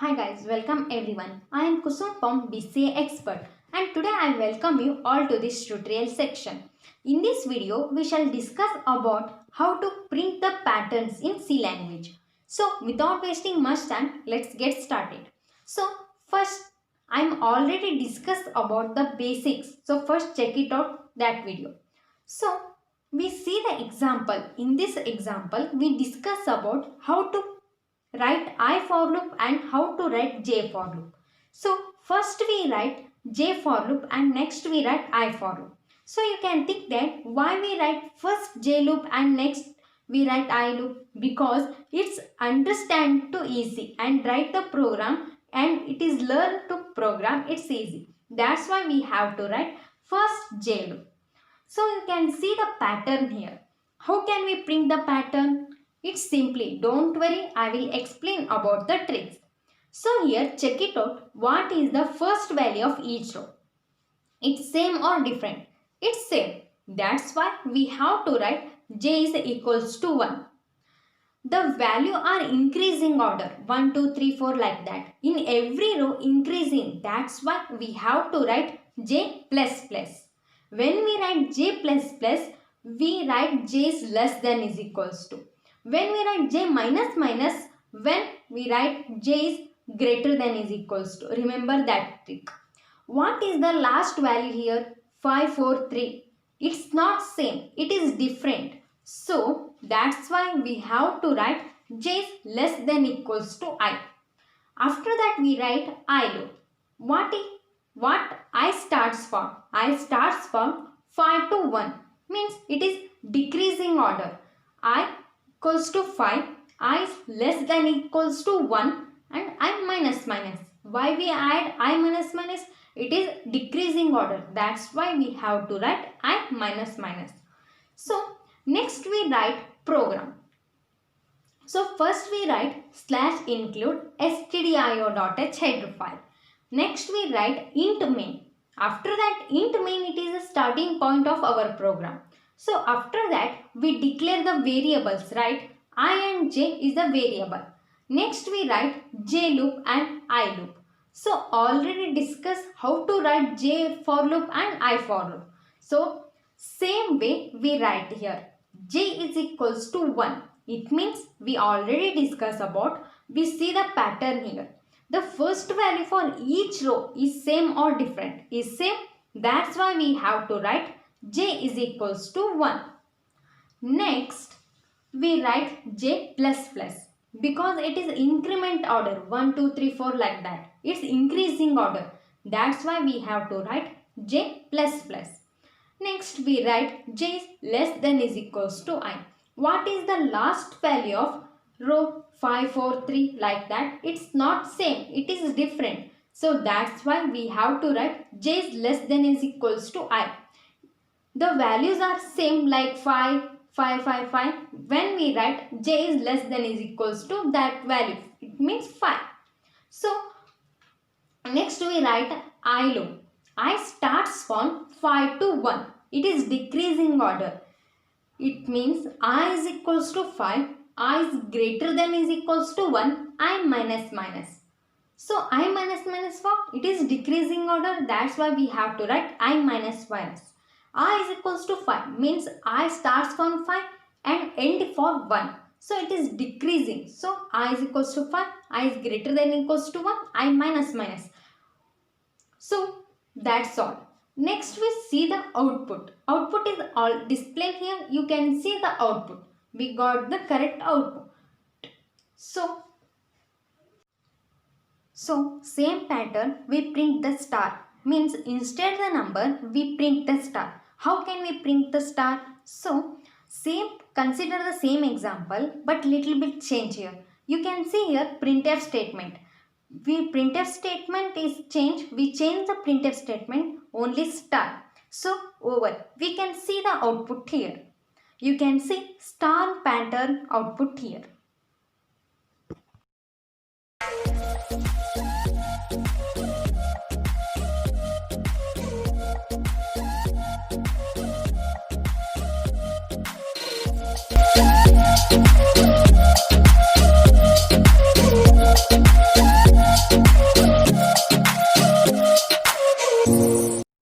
Hi guys, welcome everyone. I am Kusum from BCA Expert and today I welcome you all to this tutorial section. In this video, we shall discuss about how to print the patterns in C language. So without wasting much time, let's get started. So first, I am already discussed about the basics. So first check it out that video. So we see the example. In this example, we discuss about how to write I for loop and how to write J for loop. So first we write J for loop and next we write I for loop. So you can think that why we write first J loop and next we write I loop, because it's understand too easy and write the program and it is learn to program, it's easy. That's why we have to write first J loop. So you can see the pattern here. How can we print the pattern? It's simply, don't worry, I will explain about the tricks. So here check it out, what is the first value of each row? It's same or different? It's same. That's why we have to write j is equals to 1. The value are increasing order 1, 2, 3, 4 like that. In every row increasing. That's why we have to write j plus plus. When we write j plus plus, we write j is less than is equals to. When we write j minus minus, when we write j is greater than is equals to. Remember that trick. What is the last value here? 5, 4, 3. It's not same. It is different. So that's why we have to write j is less than equals to I. After that we write I loop. What I starts from? I starts from 5 to 1. Means it is decreasing order. I equals to 5. I is less than equals to 1 and I minus minus. Why we add I minus minus? It is decreasing order. That's why we have to write I minus minus. So next we write program. So first we write slash include stdio.h header file. Next we write int main. After that int main, it is the starting point of our program. So after that we declare the variables, right? I and j is the variable. Next we write j loop and I loop. So already discussed how to write j for loop and I for loop. So same way we write here. J is equals to 1. It means we already discussed about, we see the pattern here. The first value for each row is same or different? Is same. That's why we have to write j is equals to 1. Next we write j plus plus. Because it is increment order 1, 2, 3, 4 like that. It's increasing order. That's why we have to write j plus plus. Next we write j is less than is equals to I. What is the last value of row 5, 4, 3 like that? It's not same. It is different. So that's why we have to write j is less than is equals to I. The values are same like 5, 5, 5, 5. When we write j is less than is equals to that value, it means 5. So next we write I loop. I starts from 5 to 1. It is decreasing order. It means I is equals to 5. I is greater than is equals to 1. I minus minus. So I minus minus for it is decreasing order. That's why we have to write I minus minus. I is equals to 5 means I starts from 5 and end for 1. So it is decreasing. So I is equals to 5. I is greater than equals to 1. I minus minus. So that's all. Next we see the output. Output is all displayed here. You can see the output. We got the correct output. So same pattern we print the star. Means instead the number we print the star. How can we print the star? So consider the same example but little bit change here. You can see here printf statement. Printf statement is changed. We change the printf statement only star. So over. We can see the output here. You can see star pattern output here.